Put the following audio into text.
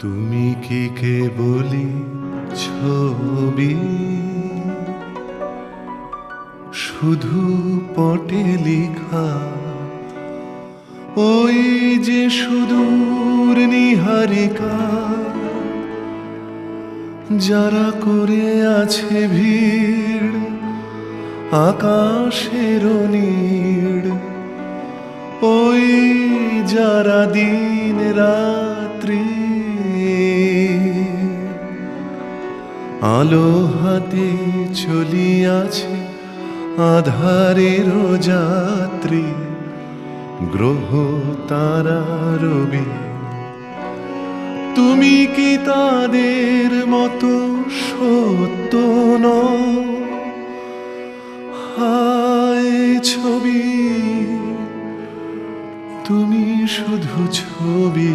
তুমি কি কেবলি ছবি, শুধু পটে লেখা ওই যে সুদূর নিহারিকা, যারা করে আছে ভিড় আকাশের নীড়, ওই যারা দিন রাত্রি আলো হাতে চলিয়াছে আধারের যাত্রী, গ্রহ তারা রবি। তুমি কি তাদের মতো সত্য নও? হায় ছবি, তুমি শুধু ছবি।